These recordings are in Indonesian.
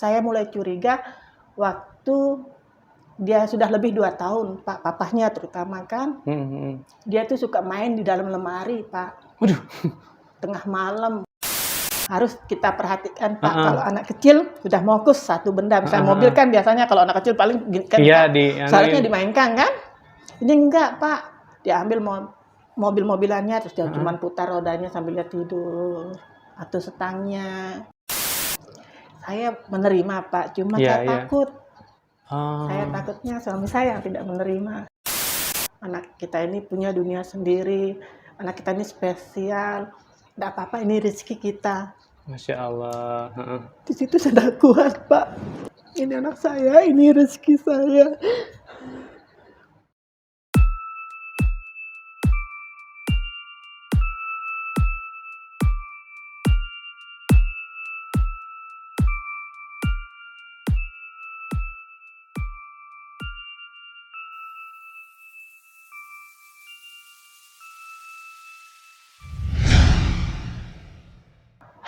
saya mulai curiga waktu dia sudah lebih 2 tahun, Pak, papahnya terutama kan. Dia tuh suka main di dalam lemari, Pak. Waduh. Tengah malam. Harus kita perhatikan, Pak, kalau anak kecil sudah fokus satu benda. Misalnya mobil kan biasanya kalau anak kecil paling kan seharusnya dimainkan kan. Ini enggak, Pak. Dia ambil mobil-mobilannya terus dia cuma putar rodanya sambil dia tidur atau setangnya. Saya menerima, Pak, cuma saya takut. Saya takutnya suami saya yang tidak menerima. Anak kita ini punya dunia sendiri, anak kita ini spesial. Tidak apa-apa, ini rezeki kita. Masya Allah. Di situ saya tidak kuat, Pak. Ini anak saya, ini rezeki saya.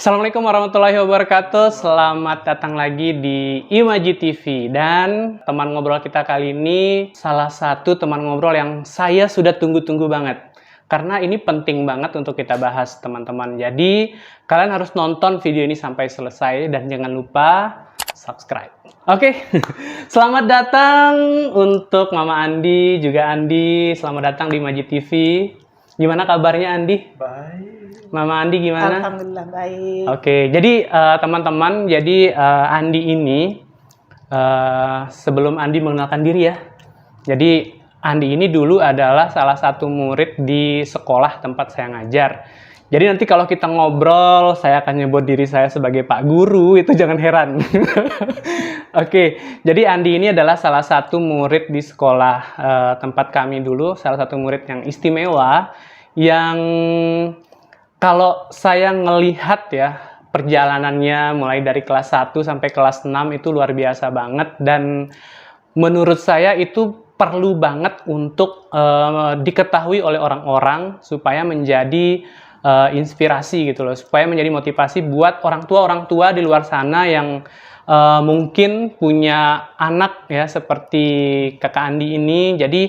Assalamualaikum warahmatullahi wabarakatuh. Selamat datang lagi di Imaji TV. Dan teman ngobrol kita kali ini salah satu teman ngobrol yang saya sudah tunggu-tunggu banget. Karena ini penting banget untuk kita bahas, teman-teman. Jadi kalian harus nonton video ini sampai selesai dan jangan lupa subscribe. Oke, selamat datang untuk Mama Andi, juga Andi. Selamat datang di Imaji TV. Gimana kabarnya, Andi? Baik. Mama Andi gimana? Alhamdulillah baik. Oke, jadi teman-teman, Andi ini sebelum Andi mengenalkan diri ya. Jadi Andi ini dulu adalah salah satu murid di sekolah tempat saya ngajar. Jadi nanti kalau kita ngobrol, saya akan nyebut diri saya sebagai Pak Guru, itu jangan heran. Oke, jadi Andi ini adalah salah satu murid di sekolah tempat kami dulu, salah satu murid yang istimewa, yang kalau saya ngelihat ya perjalanannya mulai dari kelas 1 sampai kelas 6 itu luar biasa banget, dan menurut saya itu perlu banget untuk diketahui oleh orang-orang supaya menjadi inspirasi gitu loh, supaya menjadi motivasi buat orang tua di luar sana yang mungkin punya anak ya seperti kakak Andi ini. Jadi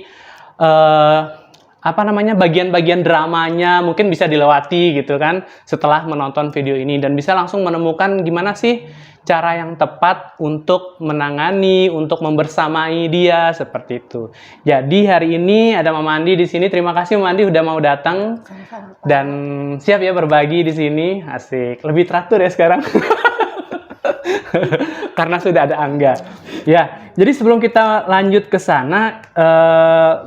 bagian-bagian dramanya mungkin bisa dilewati gitu kan setelah menonton video ini, dan bisa langsung menemukan gimana sih cara yang tepat untuk menangani, untuk membersamai dia seperti itu. Jadi hari ini ada Mama Andi di sini. Terima kasih Mama Andi udah mau datang dan siap ya berbagi di sini. Asik, lebih teratur ya sekarang. Karena sudah ada Angga. Ya, jadi sebelum kita lanjut ke sana,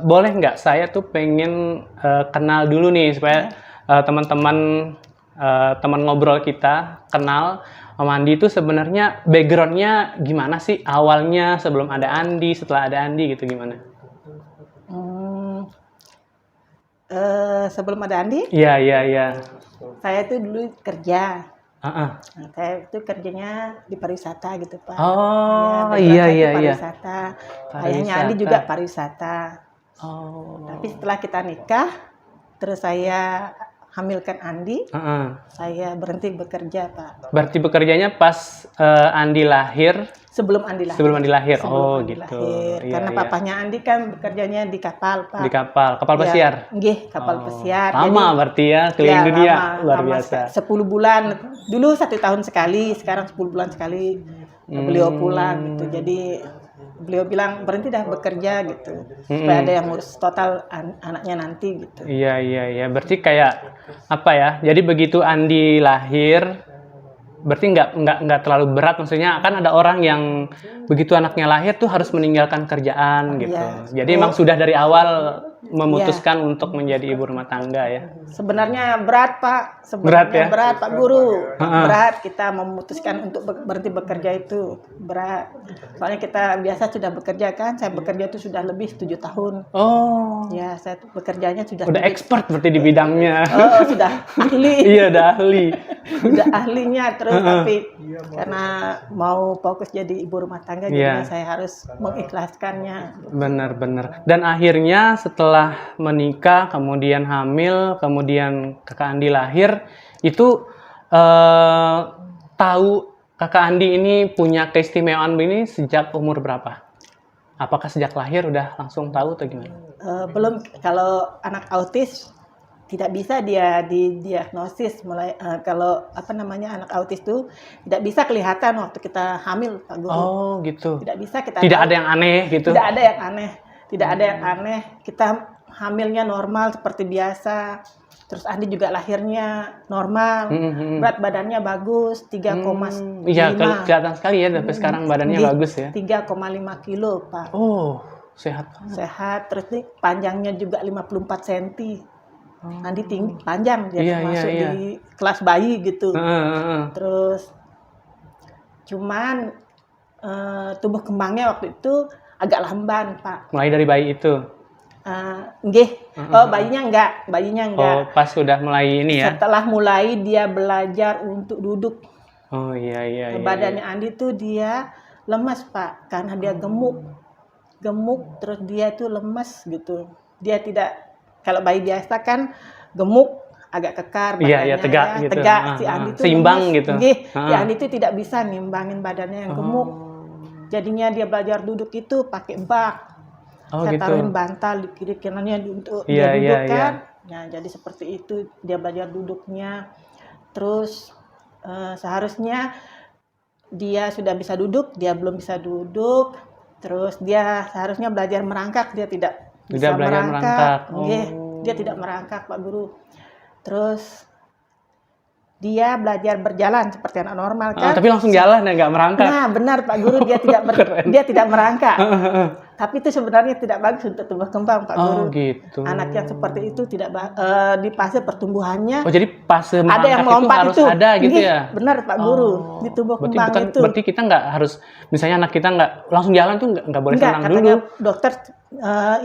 boleh nggak saya tuh pengen kenal dulu nih supaya teman-teman teman ngobrol kita kenal Mama Andi itu sebenarnya backgroundnya gimana sih, awalnya sebelum ada Andi, setelah ada Andi gitu gimana? Sebelum ada Andi? Iya. Saya tuh dulu kerja. Nah, saya itu kerjanya di pariwisata gitu, Pak. Oh, iya. Pariwisata. Ayahnya Andi juga pariwisata. Oh. Tapi setelah kita nikah, terus saya hamilkan Andi, saya berhenti bekerja, Pak. Berarti bekerjanya pas Andi lahir? Sebelum Andi lahir. Sebelum Andi lahir. Sebelum Andi gitu. Lahir. Karena papahnya Andi kan bekerjanya di kapal, Pak. Di kapal pesiar. Nggih, kapal pesiar. Lama berarti ya keliling dunia, luar biasa. 10 bulan. Dulu 1 tahun sekali, sekarang 10 bulan sekali beliau pulang gitu. Jadi beliau bilang berhenti dah bekerja gitu, supaya ada yang ngurus total anaknya nanti gitu. Iya. Berarti kayak apa ya? Jadi begitu Andi lahir, berarti nggak terlalu berat, maksudnya kan ada orang yang begitu anaknya lahir tuh harus meninggalkan kerjaan gitu. Jadi emang sudah dari awal memutuskan untuk menjadi ibu rumah tangga ya. Sebenarnya berat, Pak. Berat Pak Guru. Berat kita memutuskan untuk berhenti bekerja itu berat. Soalnya kita biasa sudah bekerja kan. Saya bekerja itu sudah lebih 7 tahun. Oh. Ya, saya bekerjanya sudah expert berarti di bidangnya. Oh, sudah ahli. Iya, udah ahli. Udah ahlinya terus tapi karena mau fokus jadi ibu rumah tangga, jadi saya harus mengikhlaskannya. Benar. Dan akhirnya setelah menikah, kemudian hamil, kemudian kakak Andi lahir, itu tahu Kakak Andi ini punya keistimewaan ini sejak umur berapa? Apakah sejak lahir udah langsung tahu atau gimana? Belum, kalau anak autis tidak bisa dia didiagnosis mulai kalau anak autis itu tidak bisa kelihatan waktu kita hamil, Pak Guru. Oh, gitu. Tidak bisa kita Tidak tahu. ada yang aneh gitu. Tidak ada yang aneh. Tidak ada yang aneh. Kita hamilnya normal seperti biasa. Terus Andi juga lahirnya normal. Berat badannya bagus, 3,5. Iya, kelihatan sekali ya sampai sekarang badannya bagus ya. 3,5 kilo, Pak. Oh, sehat. Sehat. Terus nih panjangnya juga 54 cm. Andi tinggi, panjang, dia masuk di kelas bayi gitu. Terus cuman tumbuh kembangnya waktu itu agak lamban, Pak. Mulai dari bayi itu? Bayinya enggak. Oh, pas sudah mulai ini ya? Setelah mulai dia belajar untuk duduk. Oh iya. Badannya Andi tuh dia lemas, Pak, karena dia gemuk, terus dia tuh lemas gitu. Dia tidak, kalau bayi biasa kan gemuk, agak kekar badannya, tegak gitu. Tegak. Si Andi tuh seimbang lemas. gitu. Si Andi tuh tidak bisa ngimbangin badannya yang gemuk. Jadinya dia belajar duduk itu pakai bak. Saya taruhin bantal di kiri kanannya untuk dia duduk kan. Nah, jadi seperti itu dia belajar duduknya. Terus seharusnya dia sudah bisa duduk, dia belum bisa duduk. Terus dia seharusnya belajar merangkak, dia tidak bisa merangkak. Dia tidak merangkak, Pak Guru. Terus dia belajar berjalan seperti anak normal kan. Tapi langsung jalan ya, nggak merangkak. Nah, benar Pak Guru, dia tidak merangkak. Tapi itu sebenarnya tidak bagus untuk tumbuh kembang, Pak Guru. Oh, gitu. Anak yang seperti itu tidak di fase pertumbuhannya. Oh, jadi fase merangkak ada yang melompat itu harus ada gitu ya? Benar Pak Guru, di tumbuh kembang itu. Berarti kita nggak harus, misalnya anak kita nggak langsung jalan tuh nggak boleh senang dulu. Katanya dokter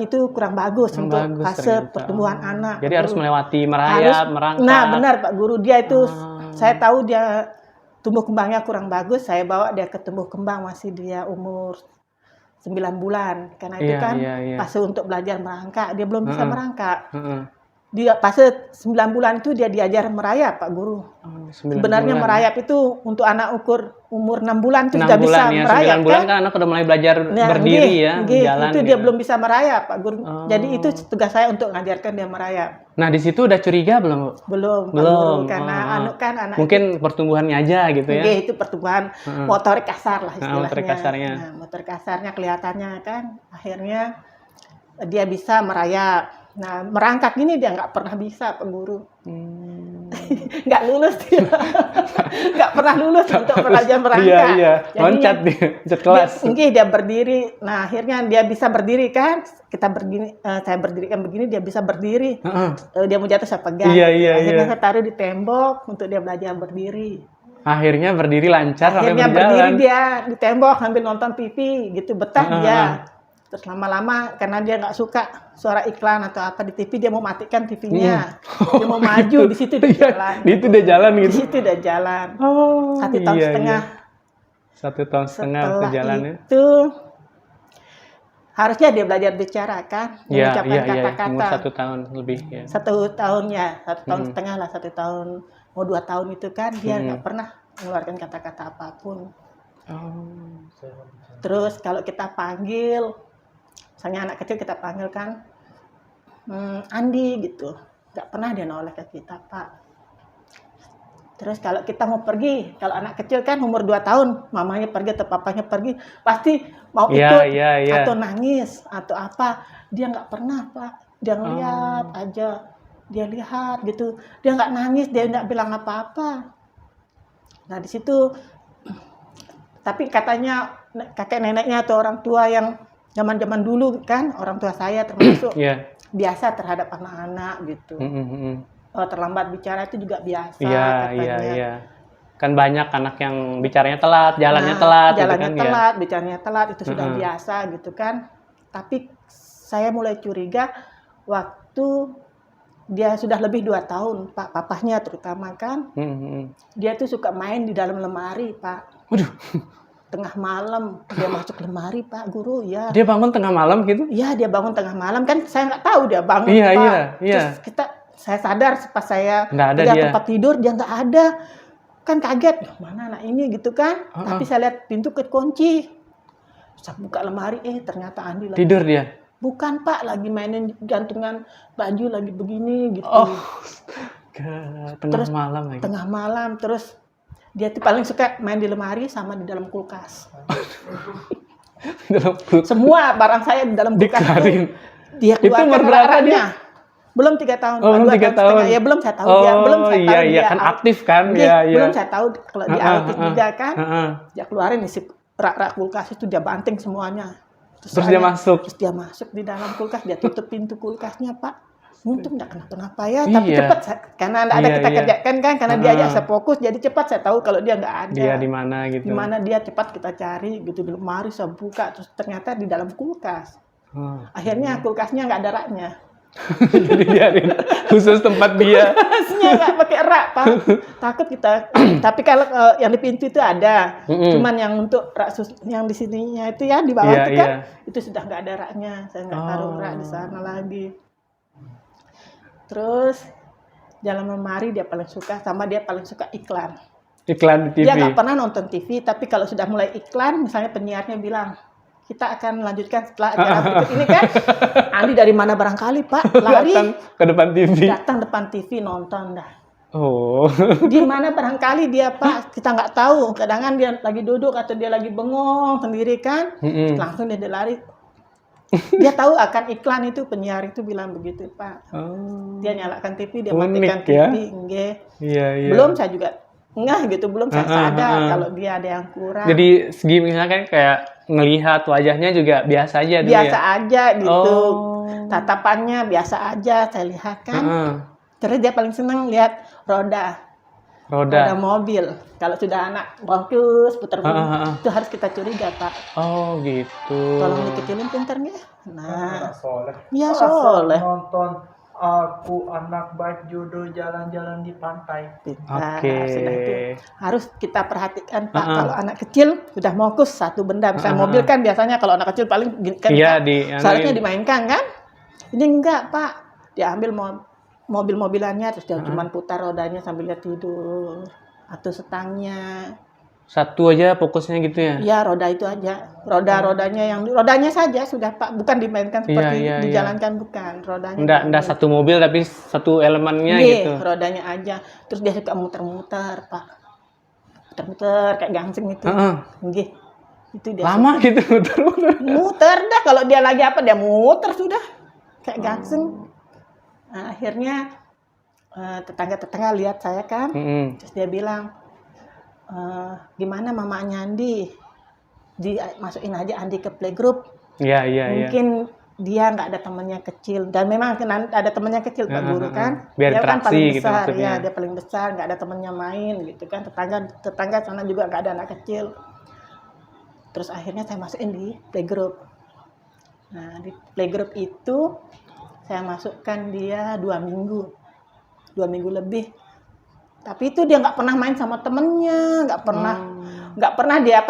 itu kurang bagus untuk fase pertumbuhan anak. Jadi harus melewati merayap, merangkak. Nah, benar Pak Guru, dia itu saya tahu dia tumbuh kembangnya kurang bagus. Saya bawa dia ke tumbuh kembang masih dia umur 9 bulan. Karena itu fase untuk belajar merangkak, dia belum bisa merangkak. Dia fase 9 bulan itu dia diajar merayap, Pak Guru. Sebenarnya merayap itu untuk anak umur 6 bulan itu sudah bisa merayap. 9 bulan kan anak udah mulai belajar berdiri jalan. Itu dia belum bisa merayap, Pak Guru. Jadi itu tugas saya untuk mengajarkan dia merayap. Nah, di situ udah curiga belum, Bu? Belum, Pak Guru, karena anak mungkin pertumbuhannya aja gitu ya. Itu pertumbuhan motorik kasar lah istilahnya. Motorik kasarnya. Nah, motorik kasarnya kelihatannya kan akhirnya dia bisa merayap. Nah, merangkak ini dia nggak pernah bisa, Pak Guru. Nggak lulus dia. Nggak pernah lulus untuk belajar merangkak. Iya. Loncat kelas. Dia berdiri. Nah, akhirnya dia bisa berdiri kan. Saya berdirikan begini, dia bisa berdiri. Dia mau jatuh, saya pegang. Akhirnya saya taruh di tembok untuk dia belajar berdiri. Akhirnya berdiri lancar sampai berjalan. Akhirnya berdiri dia di tembok sambil nonton TV gitu, betah dia. Terus lama-lama karena dia nggak suka suara iklan atau apa di TV, dia mau matikan TV-nya. Dia mau maju, di situ dia jalan. Itu dia jalan gitu. Di situ dia jalan. 1 tahun setengah. 1 tahun setengah jalannya. Itu harusnya dia belajar bicara kan, mengucapkan kata-kata. Umur 1 tahun lebih ya. 1 tahunnya, 1 tahun setengah lah, 1 tahun mau 2 tahun itu kan dia nggak pernah mengeluarkan kata-kata apapun. Terus kalau kita panggil, misalnya anak kecil kita panggil kan, Andi gitu, nggak pernah dia noleh ke kita, Pak. Terus kalau kita mau pergi, kalau anak kecil kan umur 2 tahun, mamanya pergi atau papanya pergi, pasti mau ikut atau nangis atau apa, dia nggak pernah, Pak. Dia ngeliat aja, dia lihat gitu, dia nggak nangis, dia nggak bilang apa-apa. Nah di situ, tapi katanya kakek neneknya atau orang tua yang zaman-zaman dulu kan, orang tua saya termasuk biasa terhadap anak-anak gitu. Terlambat bicara itu juga biasa katanya. Iya. Kan banyak anak yang bicaranya telat, jalannya telat. Jalannya gitu kan, telat, bicaranya telat, itu sudah biasa gitu kan. Tapi saya mulai curiga waktu dia sudah lebih 2 tahun, Pak, papahnya terutama kan. Dia tuh suka main di dalam lemari, Pak. Waduh. Tengah malam dia masuk lemari, Pak Guru, ya. Dia bangun tengah malam gitu? Iya, dia bangun tengah malam kan, saya nggak tahu dia bangun, Pak. Terus saya sadar pas saya nggak ada tempat tidur dia nggak ada. kan kaget, mana anak ini gitu kan. Tapi saya lihat pintu kekunci. Saya buka lemari, ternyata Andi lagi tidur dia. Bukan Pak, lagi mainin gantungan baju lagi begini gitu. Tengah malam lagi. Tengah malam, terus dia tuh paling suka main di lemari sama di dalam kulkas. Semua barang saya di dalam kulkas itu dia keluarkan larangnya. Belum 3 tahun. Belum 3 tahun. Ya belum saya tahu dia. Belum saya tahu dia. Iya kan aktif kan. Iya. Belum saya tahu kalau dia aktif juga kan. Dia keluarin isi rak-rak kulkas itu, dia banting semuanya. Terus dia masuk. Terus dia masuk di dalam kulkas, dia tutup pintu kulkasnya Pak. Untung nggak kenapa-napa ya, tapi cepat karena ada kita kerjakan kan, karena dia aja saya fokus, jadi cepat saya tahu kalau dia nggak ada. Dia di mana gitu. Di mana dia cepat kita cari gitu, di lemari saya buka, terus ternyata di dalam kulkas. Akhirnya kulkasnya nggak ada raknya. Jadi biarin khusus tempat dia. Kulkasnya nggak pakai rak Pak, takut kita. Tapi kalau yang di pintu itu ada, cuman yang untuk rak yang di sininya itu ya di bawah itu kan, itu sudah nggak ada raknya, saya nggak taruh rak di sana lagi. Terus dalam lemari dia paling suka, sama dia paling suka iklan. Iklan di TV. Dia nggak pernah nonton TV, tapi kalau sudah mulai iklan, misalnya penyiarnya bilang, kita akan melanjutkan setelah acara berikut ini kan. Andi dari mana barangkali Pak, lari. Datang ke depan TV. Datang depan TV nonton dah. Oh. Di mana barangkali dia Pak, kita nggak tahu. Kadang-kadang dia lagi duduk atau dia lagi bengong sendiri kan. Langsung dia lari. Dia tahu akan iklan itu, penyiar itu bilang begitu Pak. Dia nyalakan TV, dia matikan TV. Iya. Belum saya juga gitu, belum saya sadar kalau dia ada yang kurang. Jadi segi misalkan kayak ngelihat wajahnya juga biasa aja dulu biasa aja gitu. Tatapannya biasa aja saya lihat kan. Terus dia paling senang lihat roda mobil. Kalau sudah anak bagus putar itu harus kita curiga Pak. Oh gitu. Tolong dikecilin pinternya. Nah, ya soleh. Nonton aku anak baik jodoh jalan-jalan di pantai. Sudah itu harus kita perhatikan Pak. Kalau anak kecil sudah fokus satu benda, misalnya mobil kan biasanya kalau anak kecil paling kan seharusnya dimainkan kan. Ini enggak Pak, dia ambil mobil-mobilannya terus dia cuma putar rodanya sambil dia tidur atau setangnya. Satu aja fokusnya gitu ya? Iya, roda itu aja. Rodanya saja sudah Pak, bukan dimainkan seperti dijalankan bukan. Rodanya. Enggak satu mobil tapi satu elemennya gitu. Rodanya aja. Terus dia suka muter-muter Pak. Muter-muter kayak gangsing itu. Itu dia. Lama suka. Gitu muter-muter. Muter dah, kalau dia lagi apa dia muter sudah. Kayak gangsing. Nah, akhirnya tetangga-tetangga lihat saya kan. Terus dia bilang, gimana mamanya Andi? Dimasukin aja Andi ke playgroup. Iya. Mungkin dia nggak ada temannya kecil. Dan memang ada temannya kecil Pak Guru kan. Biar dia kan paling besar gitu, ya. Dia paling besar, nggak ada temannya main gitu kan. Tetangga sana juga nggak ada anak kecil. Terus akhirnya saya masukin di playgroup. Nah, di playgroup itu saya masukkan dia 2 minggu lebih. Tapi itu dia nggak pernah main sama temennya, nggak pernah dia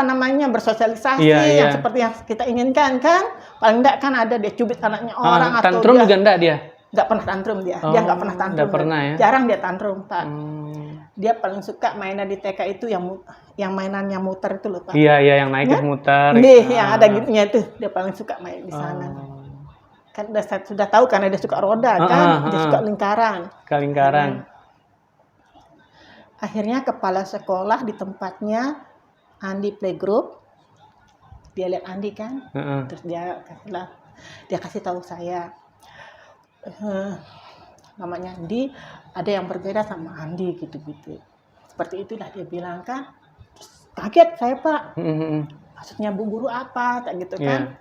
bersosialisasi yang seperti yang kita inginkan kan. Paling enggak kan ada dia cubit anaknya orang atau tantrum juga enggak dia? Nggak pernah tantrum dia. Dia nggak pernah tantrum. Nggak pernah ya? Jarang dia tantrum Pak. Dia paling suka mainan di TK itu yang mainannya muter itu loh Pak. Iya yang naik muter. Yang ada gitunya itu dia paling suka main di sana. Kan sudah tahu karena dia suka roda kan, dia suka lingkaran. Akhirnya kepala sekolah di tempatnya Andi playgroup, dia lihat Andi kan, terus dia kasih tahu saya, namanya Andi ada yang berbeda sama Andi gitu-gitu. Seperti itulah dia bilang kan. Terus kaget saya Pak, maksudnya Bu Guru apa, tak gitu kan.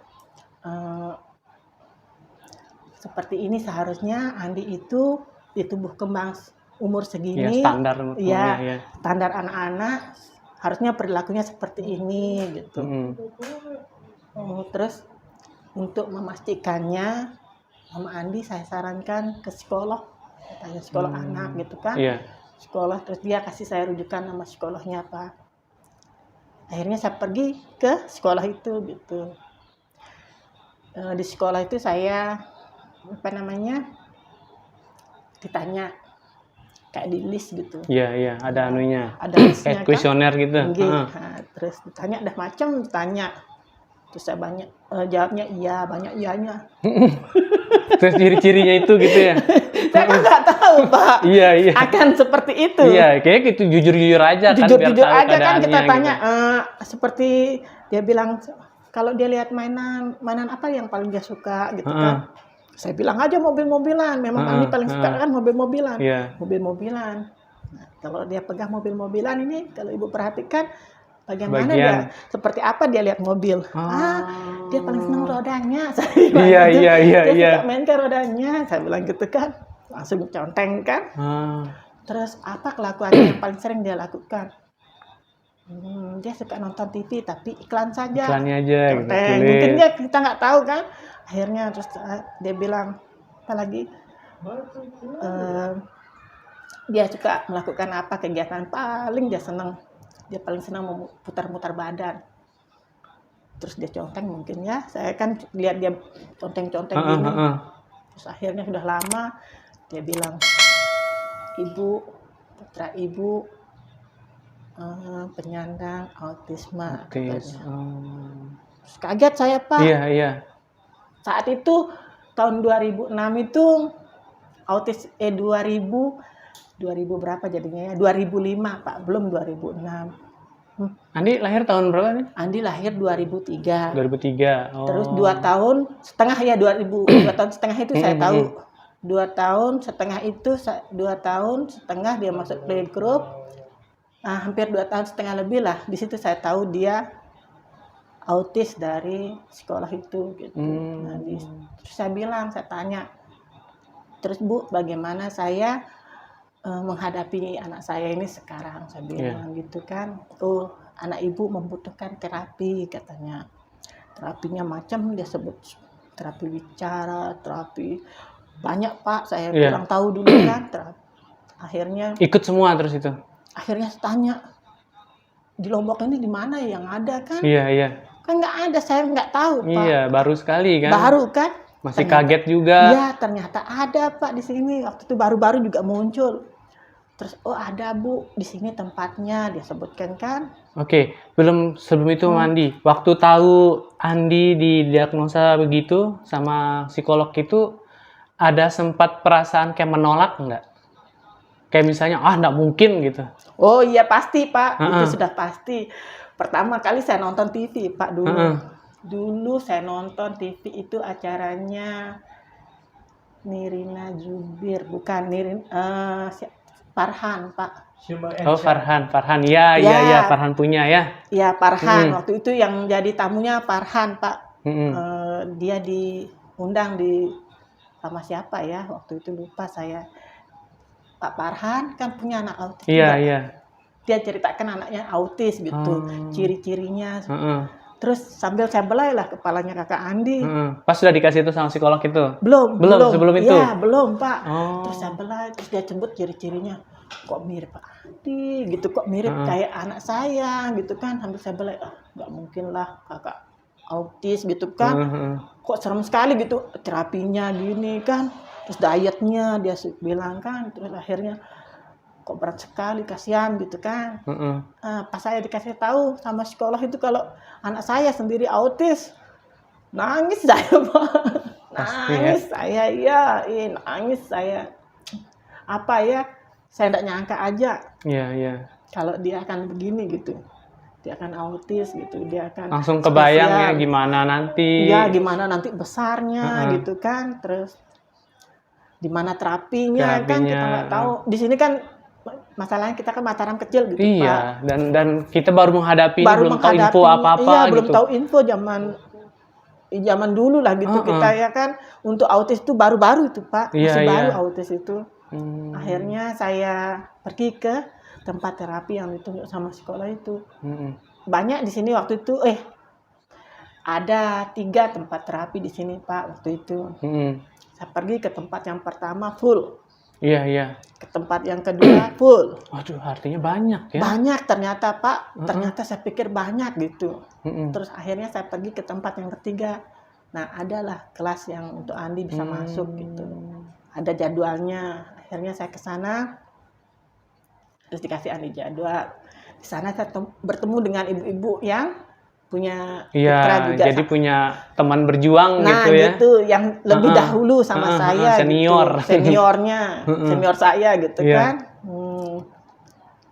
Seperti ini seharusnya Andi itu di tumbuh kembang umur segini, standar anak-anak harusnya perilakunya seperti ini gitu. Terus untuk memastikannya, Mama Andi saya sarankan ke psikolog, katanya psikolog anak gitu kan. Sekolah, terus dia kasih saya rujukan nama psikolognya Pak. Akhirnya saya pergi ke sekolah itu gitu. Di sekolah itu saya ditanya, kayak di list gitu. Iya, ada anunya. Ada listnya Kayak kuesioner gitu. Nah, terus ditanya dah macam ditanya. Terus saya banyak jawabnya iya, banyak iyanya. Terus ciri-cirinya itu gitu ya? Saya kan nggak tahu, Pak. Iya. Akan seperti itu. Iya, kayaknya gitu jujur-jujur aja kan. Jujur-jujur aja kan kita tanya. Gitu. Seperti dia bilang, kalau dia lihat mainan apa yang paling dia suka gitu kan. Saya bilang aja mobil-mobilan. Memang Andi paling suka kan mobil-mobilan. Yeah. Mobil-mobilan. Nah, kalau dia pegang mobil-mobilan ini, kalau ibu perhatikan, bagaimana dia, seperti apa dia lihat mobil. Dia paling senang rodanya. Saya bilang gitu. Dia suka main ke rodanya. Saya bilang gitu kan. Langsung conteng kan. Terus apa kelakuannya yang paling sering dia lakukan? Dia suka nonton TV tapi iklan saja. Iklannya aja. Conteng. Gitu. Mungkin kita nggak tahu kan. Akhirnya terus dia bilang apa lagi? Dia suka melakukan apa kegiatan paling dia senang. Dia paling senang memutar-mutar badan. Terus dia conteng mungkin ya. Saya kan lihat dia conteng-conteng gini. Terus akhirnya sudah lama dia bilang, ibu, putra ibu penyandang autisme. Terus kaget saya, Pak. Iya. Saat itu tahun 2006 itu autis 2000 berapa jadinya ya? 2005, Pak, belum 2006. Andi lahir tahun berapa nih? Andi lahir 2003. 2003. Terus 2 tahun setengah ya 2 tahun setengah itu saya tahu. 2 tahun setengah itu 2 tahun setengah dia masuk playgroup. Nah, hampir 2 tahun setengah lebih lah. Di situ saya tahu dia autis dari sekolah itu gitu. Nah, terus saya bilang, saya tanya, terus Bu, bagaimana saya menghadapi anak saya ini sekarang? Saya bilang gitu kan. Anak ibu membutuhkan terapi katanya. Terapinya macam dia sebut terapi bicara, terapi banyak, Pak. Saya kurang tahu dulu kan. Akhirnya ikut semua terus itu. Akhirnya saya tanya, di Lombok ini di mana yang ada kan? Iya. Kan nggak ada, saya nggak tahu, Pak. Iya, baru sekali kan? Baru kan? Masih ternyata, kaget juga. Iya, ternyata ada, Pak, di sini. Waktu itu baru-baru juga muncul. Terus, ada Bu, di sini tempatnya, dia sebutkan kan. Oke, sebelum itu Andi, waktu tahu Andi didiagnosa begitu sama psikolog itu, ada sempat perasaan kayak menolak nggak? Kayak misalnya, nggak mungkin gitu. Oh iya, pasti, Pak. Itu sudah pasti. Pertama kali saya nonton TV, Pak, dulu. Dulu saya nonton TV itu acaranya Nirina Zubir, bukan Farhan, Pak. Oh, Farhan. Iya, Farhan punya ya. Iya, Farhan. Waktu itu yang jadi tamunya Farhan, Pak. Dia diundang sama siapa ya? Waktu itu lupa saya. Pak Farhan kan punya anak autis. Iya. Dia ceritakan anaknya autis gitu, ciri-cirinya. Terus sambil saya belai lah kepalanya kakak Andi. Pas sudah dikasih itu sama psikolog itu? Belum. Sebelum itu? Iya, belum, Pak. Terus saya belai, terus dia sebut ciri-cirinya. Kok mirip Pak Andi gitu, kok mirip kayak anak saya gitu kan. Sambil saya belai, nggak mungkin lah kakak autis gitu kan. Kok serem sekali gitu, terapinya gini kan. Terus dietnya dia bilang kan. Terus akhirnya kok berat sekali, kasihan gitu kan. Pas saya dikasih tahu sama psikolog itu kalau anak saya sendiri autis, nangis saya, Pak. Nangis saya, nangis saya. Apa ya, saya tidak nyangka aja. Iya. Kalau dia akan begini gitu. Dia akan autis gitu, dia akan langsung kebayang ya gimana nanti. Iya, gimana nanti besarnya gitu kan. Terus di mana terapinya kan kita nggak tahu. Di sini kan masalahnya kita kan Mataram kecil gitu, Pak. Dan kita baru menghadapi belum tahu info apa-apa gitu. Belum tahu info zaman dulu lah gitu. Kita ya kan untuk autis itu baru-baru itu, Pak. Masih baru autis itu. Akhirnya saya pergi ke tempat terapi yang ditunjuk sama sekolah itu. Banyak di sini waktu itu ada 3 tempat terapi di sini, Pak, waktu itu. Saya pergi ke tempat yang pertama full. Iya. Ke tempat yang kedua full. Waduh, artinya banyak ya? Banyak ternyata, Pak. Ternyata saya pikir banyak gitu. Terus akhirnya saya pergi ke tempat yang ketiga. Nah, adalah kelas yang untuk Andi bisa masuk gitu. Ada jadwalnya. Akhirnya saya ke sana. terus dikasih Andi jadwal. Di sana saya bertemu dengan ibu-ibu yang punya putra juga. Jadi punya teman berjuang nah, gitu ya. gitu, yang lebih dahulu sama saya senior. gitu. Seniornya, senior saya gitu Iya. kan.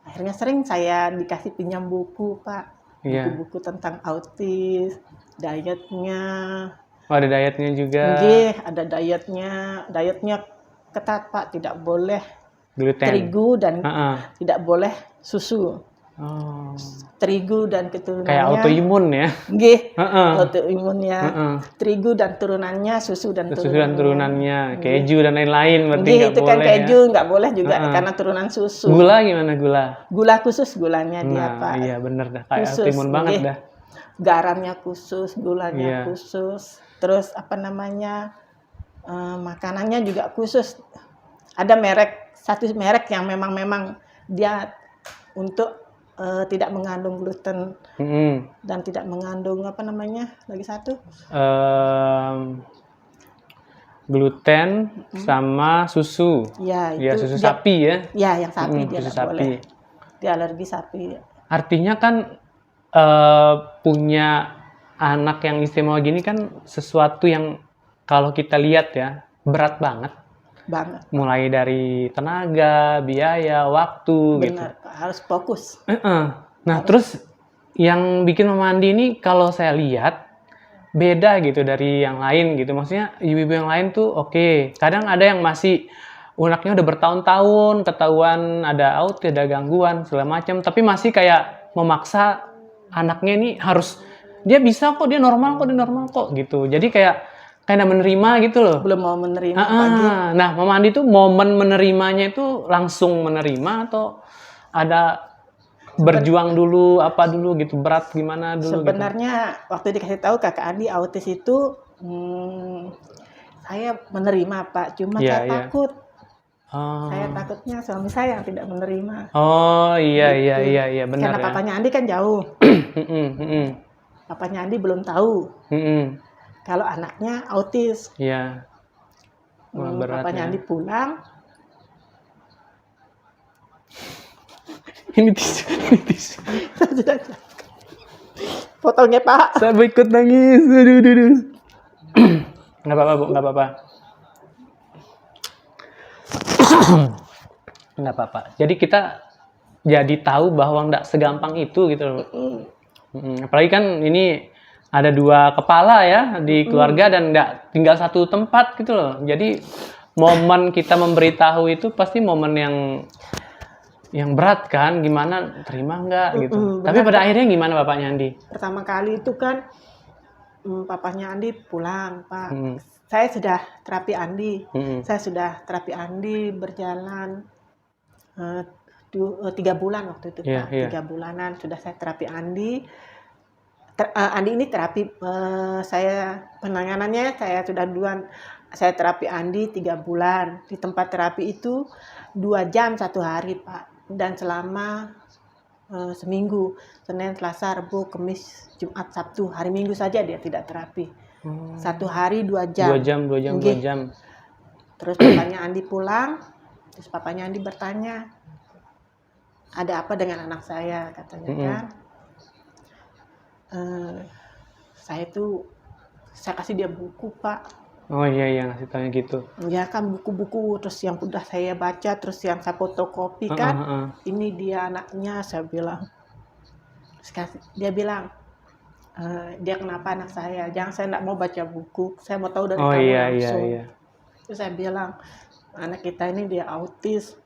Akhirnya sering saya dikasih pinjam buku, Pak. Buku-buku tentang autis, dietnya. Oh, ada dietnya juga. Nggih, ada dietnya. Dietnya ketat, Pak. Tidak boleh gluten, terigu dan tidak boleh susu. Terigu dan keturunannya kayak autoimun ya. Nggih, autoimunnya. Terigu dan turunannya, susu dan turunannya, keju dan lain-lain berarti nggih, nggak itu boleh kan keju ya. nggak boleh juga karena turunan susu. Gula gimana gula? Gula khusus gulanya dia, Pak. Iya bener dah, kayak Khusus, autoimun banget dah. Garamnya khusus, gulanya khusus. Terus apa namanya, makanannya juga khusus. Ada satu merek yang memang dia untuk tidak mengandung gluten dan tidak mengandung apa namanya lagi satu gluten sama susu. Ya, itu susu sapi ya. Ya, yang sapi dia susu nggak sapi. boleh. Dia alergi sapi. Artinya kan punya anak yang istimewa gini kan sesuatu yang kalau kita lihat ya berat banget. Mulai dari tenaga, biaya, waktu. Benar, gitu. harus fokus. Nah, terus yang bikin Mama Andi ini kalau saya lihat beda gitu dari yang lain gitu. Maksudnya ibu-ibu yang lain tuh oke. Kadang ada yang masih anaknya udah bertahun-tahun, ketahuan ada autis, ada gangguan, segala macam. Tapi masih kayak memaksa anaknya ini harus, dia bisa kok, dia normal kok gitu. Jadi kayak menerima gitu loh. Belum mau menerima pagi. Nah, Mama Andi tuh momen menerimanya itu langsung menerima atau ada berjuang dulu, apa dulu gitu, berat gimana dulu? Sebenarnya gitu. Waktu dikasih tahu kakak Andi autis itu, saya menerima, Pak. Cuma saya takut. Saya takutnya suami saya yang tidak menerima. Oh iya benar. Karena papanya Andi kan jauh. Papanya Andi belum tahu. Kalau anaknya autis. Iya. Papanya Andi pulang. Ini tisu. Potongnya, Pak. Saya ikut nangis. Aduh. Nggak apa-apa, Bu. Nggak apa-apa. Nggak apa-apa. Jadi kita jadi tahu bahwa nggak segampang itu gitu loh. Apalagi kan ini ada 2 kepala ya di keluarga dan nggak tinggal satu tempat gitu loh. Jadi momen kita memberitahu itu pasti momen yang berat kan, gimana terima nggak gitu. Tapi pada akhirnya gimana bapaknya Andi? Pertama kali itu kan papanya Andi pulang, Pak. Saya sudah terapi Andi. Saya sudah terapi Andi berjalan 3 bulan waktu itu, Pak. 3 bulanan sudah saya terapi Andi. Andi ini terapi saya penanganannya saya sudah duluan. Saya terapi Andi 3 bulan. Di tempat terapi itu 2 jam 1 hari, Pak. Dan selama seminggu, Senin, Selasa, Rabu, Kamis, Jumat, Sabtu, hari Minggu saja dia tidak terapi. 1 hari 2 jam. 2 jam. Terus papanya Andi pulang, terus papanya Andi bertanya, ada apa dengan anak saya, katanya kan. Saya kasih dia buku, Pak. Oh iya ngasih tanya gitu. Ya kan buku-buku, terus yang udah saya baca, terus yang saya fotokopi kan. Ini dia anaknya, saya bilang. Dia bilang, dia kenapa anak saya? Jangan, saya nggak mau baca buku, saya mau tahu dari kamu langsung. Iya. Terus saya bilang, anak kita ini dia autis.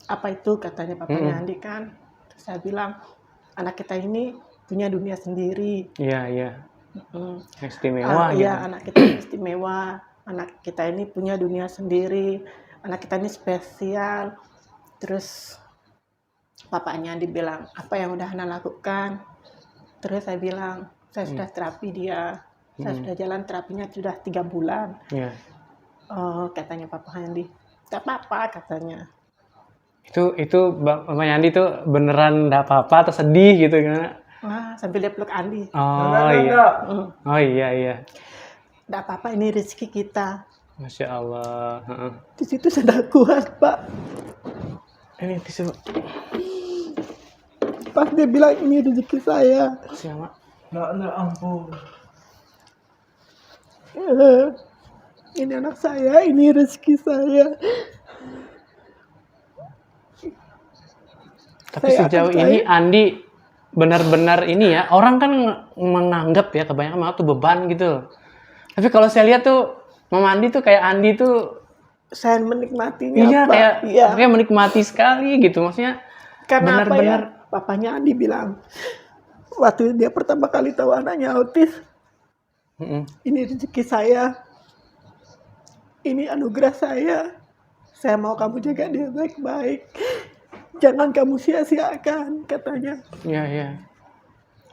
Apa itu, katanya papanya Andi kan. Terus saya bilang, anak kita ini punya dunia sendiri. Iya. Istimewa gitu. Iya, anak kita istimewa. Anak kita ini punya dunia sendiri. Anak kita ini spesial. Terus papanya dibilang, apa yang udah Hana lakukan? Terus saya bilang, saya sudah terapi dia. Saya sudah jalan terapinya sudah 3 bulan. Oh, katanya Papa Andi. Gak apa-apa, katanya. Itu Mama Andi tuh beneran gak apa-apa atau sedih gitu kan? Sambil dia peluk Andi. Oh iya. Gak apa-apa, ini rezeki kita. Masya Allah. Heeh. Di situ saya tidak kuat, Pak. Ini tisu. Pas dia bilang ini rezeki saya. Siapa? Nak ampun. Ini anak saya, ini rezeki saya. Tapi Saya sejauh akan ini saya- Andi benar-benar ini ya, orang kan menganggap ya kebanyakan malah tuh beban gitu. Tapi kalau saya lihat tuh Mama Andi tuh kayak Andi tuh Saya menikmatinya, iya Pak. kayak menikmati sekali gitu. Maksudnya Karena apa benar-benar ya? Papanya Andi bilang, waktu dia pertama kali tahu anaknya autis, ini rezeki saya, ini anugerah saya mau kamu jaga dia baik-baik, jangan kamu sia-siakan, katanya. Iya.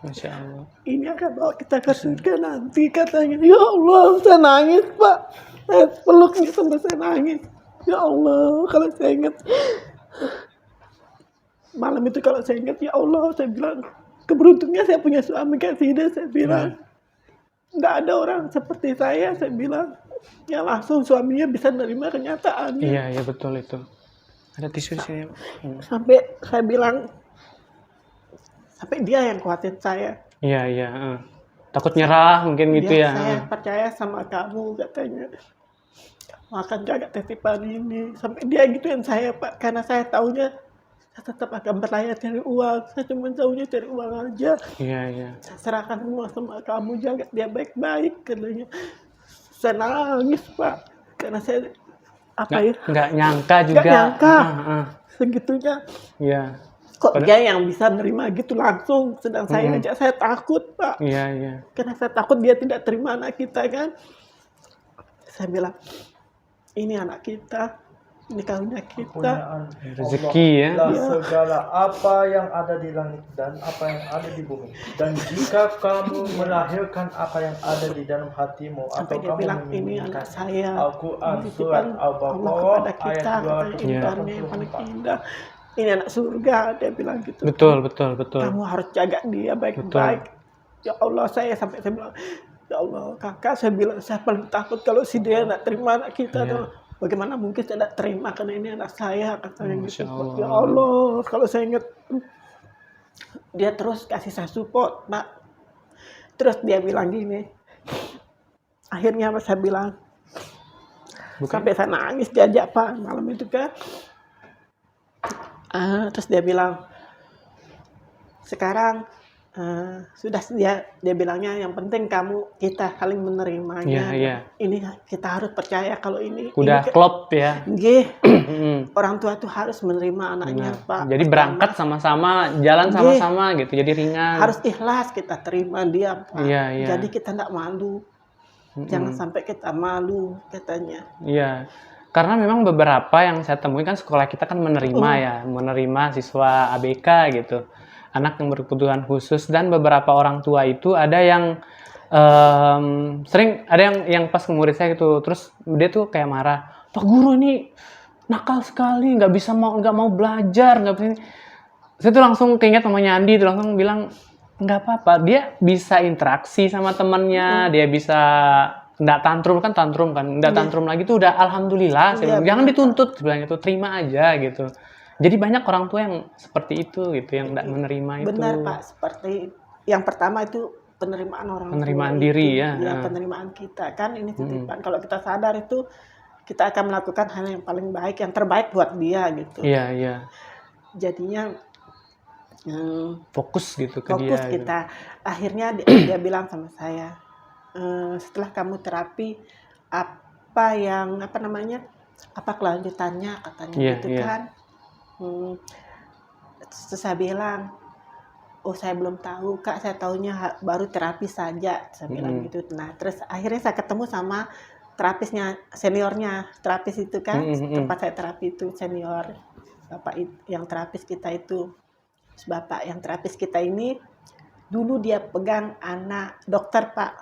Masya Allah. Ini akan bawa kita ke surga nanti, katanya. Ya Allah, saya nangis, Pak. Saya peluknya sampai saya nangis. Ya Allah, kalau saya ingat. Malam itu kalau saya ingat, ya Allah, saya bilang, keberuntungnya saya punya suami kayak Sida, saya bilang. Nggak ada orang seperti saya bilang. Ya langsung suaminya bisa nerima kenyataannya. Iya betul itu. Ada tisu sini. Sampai saya bilang, sampai dia yang kuatin saya. Iya. Takut nyerah mungkin gitu ya. Saya percaya sama kamu, katanya. Makan jaga titipan ini. Sampai dia gituin saya, Pak. Karena saya taunya saya tetap akan berlayar cari uang. Saya cuma taunya cari uang aja. Iya. Saya serahkan semua sama kamu, jaga dia baik-baik, katanya. Saya nangis, Pak. Karena saya Nggak nyangka juga. Nggak nyangka. Segitunya. Iya. Kok dia yang bisa nerima gitu langsung, sedang saya aja saya takut, Pak. Iya. Karena saya takut dia tidak terima anak kita kan. Saya bilang, ini anak kita, ini karunia kita. Rezeki ya. Segala apa yang ada di langit dan apa yang ada di bumi. Dan jika kamu melahirkan apa yang ada di dalam hatimu Sampai atau dia kamu bilang, ini anak saya. Al-Quran Ini surat titipan Allah Al-Baqarah kepada kita, ayat katanya, ini karunia yang paling indah. Ini anak surga, dia bilang gitu. Betul. Kamu harus jaga dia baik-baik. Ya Allah, saya bilang, ya Allah, kakak, saya bilang, saya paling takut kalau si dia nak terima anak kita. Tuh. Bagaimana mungkin saya tidak terima karena ini anak saya, katanya gitu. Allah. Ya Allah, kalau saya ingat, dia terus kasih saya support, Pak. Terus dia bilang gini, akhirnya saya bilang, sampai saya nangis diajak, Pak, malam itu kan. Terus dia bilang, sekarang sudah dia bilangnya yang penting kita saling menerimanya. Iya. Ini kita harus percaya kalau ini Udah klop ya. Orang tua tuh harus menerima anaknya, Pak. Jadi berangkat sama-sama, jalan sama-sama gitu. Jadi ringan. Harus ikhlas kita terima dia, Pak. Iya. Jadi kita tidak malu. Jangan sampai kita malu, katanya. Iya. Karena memang beberapa yang saya temui kan sekolah kita kan menerima menerima siswa ABK gitu. Anak yang berkebutuhan khusus, dan beberapa orang tua itu ada yang sering ada yang pas ke murid saya gitu, terus dia tuh kayak marah, Pak Guru ini nakal sekali, nggak mau belajar, nggak bisa. Saya tuh langsung keinget mamanya Andi tuh langsung bilang nggak apa-apa, dia bisa interaksi sama temannya, dia bisa nggak tantrum kan, nggak tantrum lagi tuh udah alhamdulillah. Saya bilang, jangan dituntut, sebenarnya itu terima aja gitu. Jadi banyak orang tua yang seperti itu gitu, yang tidak menerima itu. Benar, Pak. Seperti yang pertama itu penerimaan orang tua. Penerimaan diri itu, ya. Penerimaan kita kan ini titipan. Kalau kita sadar itu kita akan melakukan hal yang paling baik, yang terbaik buat dia gitu. Iya. Jadinya fokus gitu ke dia. Fokus kita. Gitu. Akhirnya dia bilang sama saya, setelah kamu terapi apa kelanjutannya, katanya gitu kan. Terus saya bilang, saya belum tahu, Kak, saya taunya baru terapi saja, saya bilang gitu. Nah, terus akhirnya saya ketemu sama terapis itu kan, tempat saya terapi itu senior, bapak yang terapis kita itu. Terus bapak yang terapis kita ini, dulu dia pegang anak dokter, Pak,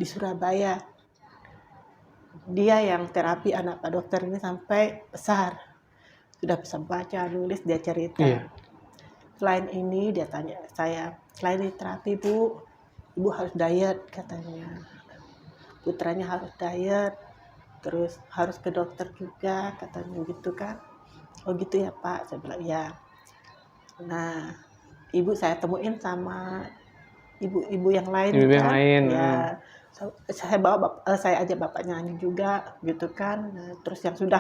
di Surabaya. Dia yang terapi anak Pak dokter ini sampai besar. Sudah bisa baca, nulis, dia cerita. Iya. Selain ini, dia tanya saya, selain ini terapi, Ibu harus diet, katanya. Putranya harus diet. terus harus ke dokter juga katanya gitu kan. Oh gitu ya Pak, saya bilang ya. Nah ibu saya temuin sama ibu-ibu yang lain Ibu yang kan, lain, ya saya ajak bapaknya Ani juga gitu kan. Nah, terus yang sudah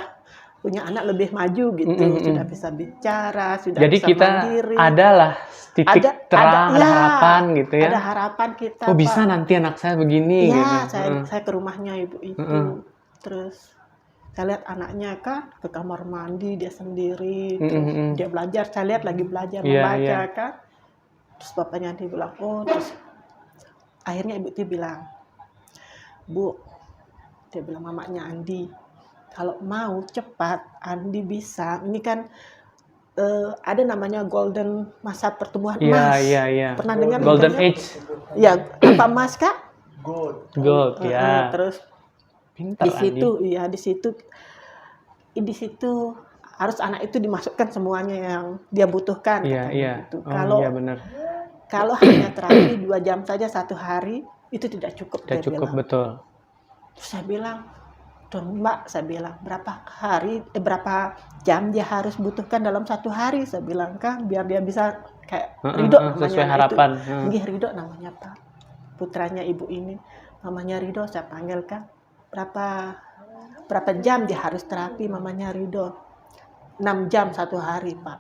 punya anak lebih maju gitu, sudah bisa bicara, sudah jadi bisa kita mandiri. adalah titik terang, ada harapan gitu ya. Ada harapan kita. Oh bisa Pak. nanti anak saya begini gitu. Saya ke rumahnya ibu itu, terus saya lihat anaknya kan ke kamar mandi dia sendiri, terus dia belajar, saya lihat lagi belajar membaca kan. Terus bapaknya dia bilang, oh, terus akhirnya ibu itu bilang, Bu, dia bilang mamanya Andi, kalau mau cepat Andi bisa, ini kan ada namanya golden masa pertumbuhan emas. Iya. Pernah dengar golden age? Ya, apa emas Kak? Gold ya. Terus pintar di situ harus anak itu dimasukkan semuanya yang dia butuhkan. Iya. Gitu. Iya benar. Kalau hanya terapi 2 jam saja 1 hari itu tidak cukup. Tidak cukup, betul. Terus saya bilang, Dong Mbak, saya bilang berapa jam dia harus butuhkan dalam 1 hari, saya bilang kan, biar dia bisa kayak Ridho namanya. Sesuai harapan. Nggih, Ridho namanya Pak. Putranya ibu ini, namanya Ridho, saya panggil kan. Berapa jam dia harus terapi, mamanya Ridho? 6 jam 1 hari Pak.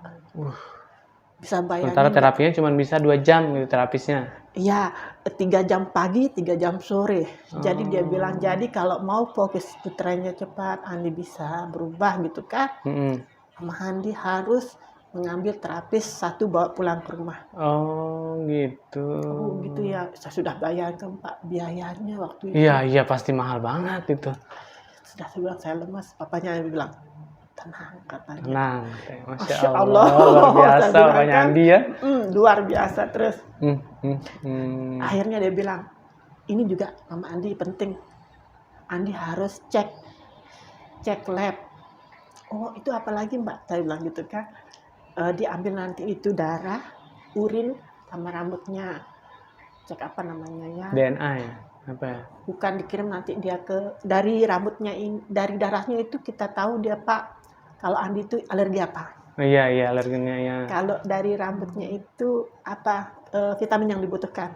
Bisa bayangin. Sementara terapinya cuma bisa 2 jam gitu terapisnya. Iya, 3 jam pagi, 3 jam sore. Jadi dia bilang, jadi kalau mau fokus putranya cepat, Andi bisa berubah gitu kan. Sama Andi harus mengambil terapis 1 bawa pulang ke rumah. Oh gitu. Oh gitu ya, saya sudah bayangkan Pak biayanya waktu itu. Iya pasti mahal banget itu. Sudah saya bilang saya lemas, papanya bilang, tenang katanya. Tenang, Masya Allah. Luar biasa bapaknya Andi ya. Luar biasa terus. Akhirnya dia bilang, ini juga Mama Andi penting. Andi harus cek lab. Oh itu apa lagi Mbak? Saya bilang gitu kan. Diambil nanti itu darah, urin, sama rambutnya. Cek apa namanya ya? DNA ya? Apa ya? Bukan, dikirim nanti dia dari rambutnya, dari darahnya itu kita tahu dia Pak. Kalau Andi itu alergi apa? Oh, iya alerginya ya. Kalau dari rambutnya itu apa vitamin yang dibutuhkan?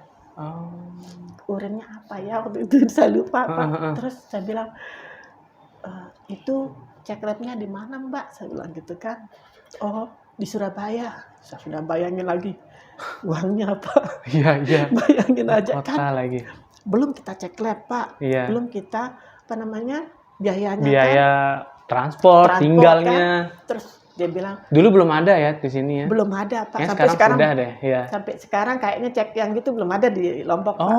Urinnya apa ya? Waktu itu saya lupa Pak. Terus saya bilang itu cek labnya di mana Mbak? Saya bilang gitu kan. Oh di Surabaya. Saya sudah bayangin lagi uangnya apa? Iya. Bayangin aja kan. Lagi. Belum kita cek lab Pak. Iya. Belum kita biayanya biaya kan? Transport tinggalnya. Kan? Terus dia bilang dulu belum ada ya di sini ya. Belum ada Pak. Ya, sampai sekarang sudah deh ya. Sampai sekarang kayaknya cek yang gitu belum ada di Lombok Pak.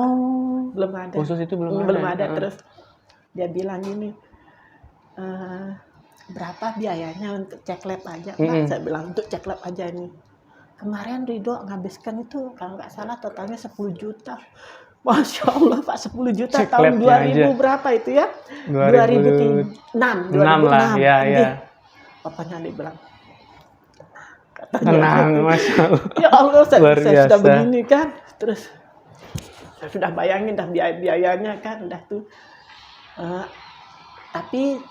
Belum ada. Khusus itu belum ada. Terus dia bilang gini, berapa biayanya untuk cek lab aja Pak? Saya bilang untuk cek lab aja ini. Kemarin Ridho ngabiskan itu kalau nggak salah totalnya 10 juta. Masya Allah Pak, 10 juta cek tahun 2000 aja. Berapa itu ya? 2006 lah ya. Papanya dia bilang, tenang Masya Allah. Ya Allah, saya sudah biasa. begini kan. Terus saya sudah bayangin dah biayanya kan udah tuh. Tapi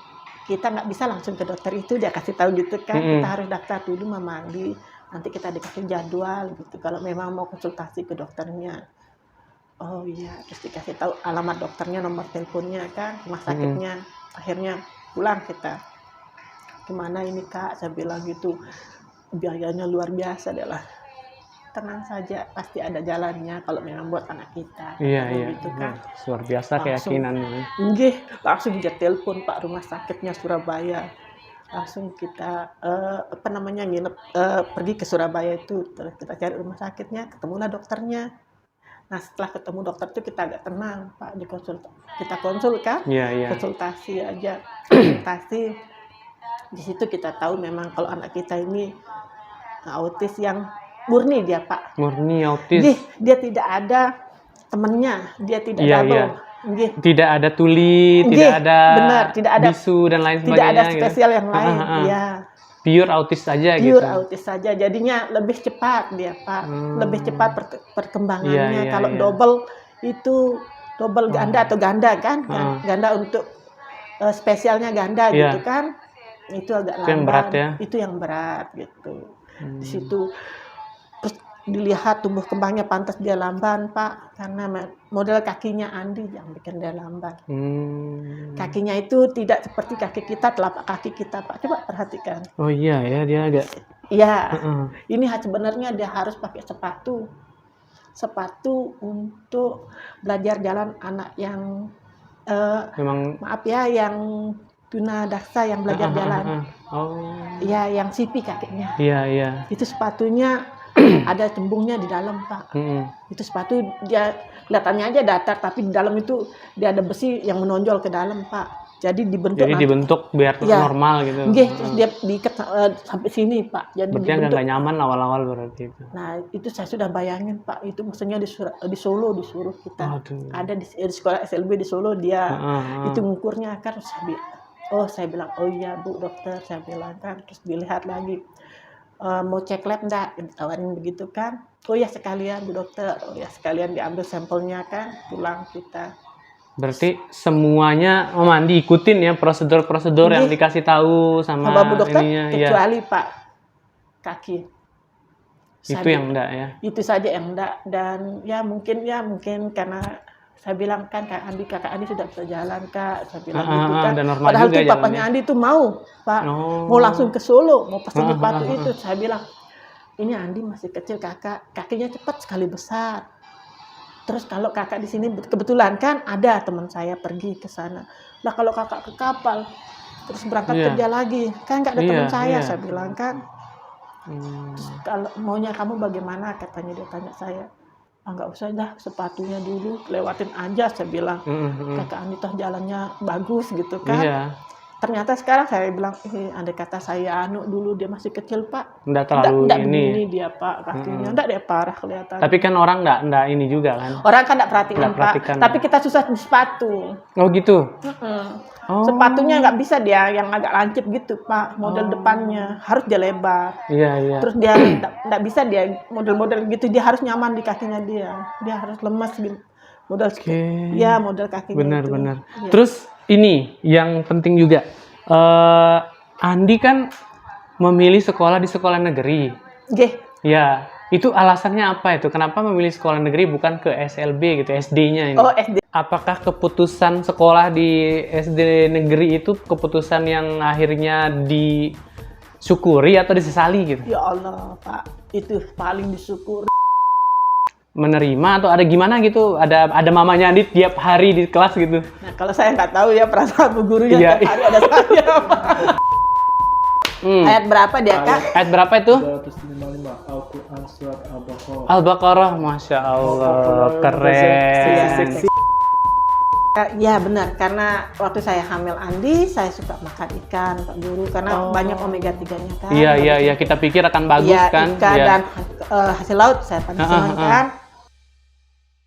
kita nggak bisa langsung ke dokter itu, dia kasih tahu gitu kan. Kita harus daftar dulu Mama Andi, nanti kita dikasih jadwal gitu kalau memang mau konsultasi ke dokternya. Oh iya, terus dikasih tahu alamat dokternya, nomor teleponnya kan, rumah sakitnya. Akhirnya pulang kita. Gimana ini Kak? Saya bilang gitu. Biayanya luar biasa adalah. Tenang saja, pasti ada jalannya kalau memang buat anak kita. Iya. Gitu kan. Luar biasa keyakinannya. Nggih, langsung dia telepon Pak rumah sakitnya Surabaya. Langsung kita nginep pergi ke Surabaya itu. Terus kita cari rumah sakitnya, ketemulah dokternya. Nah setelah ketemu dokter itu kita agak tenang Pak, kita konsul kan, konsultasi aja, konsultasi. Di situ kita tahu memang kalau anak kita ini autis yang murni dia Pak. Murni autis. Dia tidak ada temennya, dia tidak double. Tidak ada tuli, tidak ada bisu dan lain sebagainya. Tidak ada spesial yang lain. Iya. Pure autis saja gitu. Pure autis saja, jadinya lebih cepat dia Pak, lebih cepat perkembangannya. Kalau double itu double ganda atau ganda kan, ganda untuk spesialnya ganda gitu kan. Itu agak lamban. Yang berat ya. Itu yang berat gitu. Di situ terus dilihat tumbuh kembangnya pantas dia lamban, Pak, karena model kakinya Andi yang bikin dia lamban. Kakinya itu tidak seperti kaki kita, telapak kaki kita, Pak. Coba perhatikan. Oh iya ya, dia agak. Iya. Ini sebenarnya dia harus pakai sepatu untuk belajar jalan anak yang memang maaf ya, yang tuna daksa yang belajar jalan. Iya, yang sipi kakinya. Iya. Itu sepatunya ada cembungnya di dalam, Pak. Itu sepatu dia kelihatannya aja datar, tapi di dalam itu dia ada besi yang menonjol ke dalam, Pak. Jadi dibentuk biar normal gitu. Terus dia diikat sampai sini, Pak. Jadi berarti nggak nyaman awal-awal berarti itu. Nah, itu saya sudah bayangin, Pak. Itu maksudnya di Solo disuruh kita. Ada di sekolah SLB di Solo dia itu ngukurnya kan. Saya bilang, oh iya Bu dokter, saya bilang kan. Terus dilihat lagi, mau cek lab enggak? Ditawarin begitu kan. Oh ya sekalian Bu dokter, oh ya sekalian diambil sampelnya kan, pulang kita. Berarti semuanya Andi ikutin ya prosedur-prosedur yang dikasih tahu sama Bu dokter, ininya, kecuali Pak kaki. Itu yang enggak ya? Itu saja yang enggak, dan mungkin karena saya bilang kan kakak Andi sudah bisa jalan, Kak. Saya bilang gitu kan. Padahal tuh papanya Andi tuh mau, Pak. Mau langsung ke Solo, mau pesen sepatu itu. Saya bilang, ini Andi masih kecil, Kakak. Kakinya cepat sekali besar. Terus kalau Kakak di sini kebetulan kan ada teman saya pergi ke sana. Lah kalau Kakak ke kapal terus berangkat kerja lagi, kan nggak ada teman saya bilang kan. Terus, kalau maunya kamu bagaimana, katanya, dia tanya saya. Nggak usah dah, sepatunya dulu lewatin aja, saya bilang. Kakak Andi toh jalannya bagus gitu kan. Ternyata sekarang saya bilang, andai kata saya dulu dia masih kecil, Pak. Nggak terlalu begini dia, Pak, kakinya. Nggak dia parah kelihatan. Tapi kan orang nggak ini juga kan. Orang kan nggak perhatikan, Pak. Tapi kita susah di sepatu. Oh gitu. Sepatunya nggak bisa dia yang agak lancip gitu, Pak. Model depannya harus dia lebar. Iya. Terus dia nggak bisa dia model-model gitu. Dia harus nyaman di kakinya dia. Dia harus lemas gitu. Model kakinya. Benar. Ya. Terus ini yang penting juga, Andi kan memilih sekolah di sekolah negeri. Ya, itu alasannya apa itu? Kenapa memilih sekolah negeri bukan ke SLB gitu, SD-nya ini? SD. Apakah keputusan sekolah di SD negeri itu keputusan yang akhirnya disyukuri atau disesali gitu? Ya Allah, Pak, itu paling disyukuri. Menerima atau ada gimana gitu? Ada mamanya Andi tiap hari di kelas gitu? Nah, kalau saya nggak tahu ya perasaan bu gurunya tiap hari ada saya. Ayat berapa dia, Kak? Ayat berapa itu? 255 Al-Quran surat Al-Baqarah. Al-Baqarah, Masya Allah, keren. Ya benar, karena waktu saya hamil Andi, saya suka makan ikan, Pak Guru, karena banyak omega 3-nya kan. Iya, kita pikir akan bagus kan. Ikan dan hasil laut saya paling senang kan.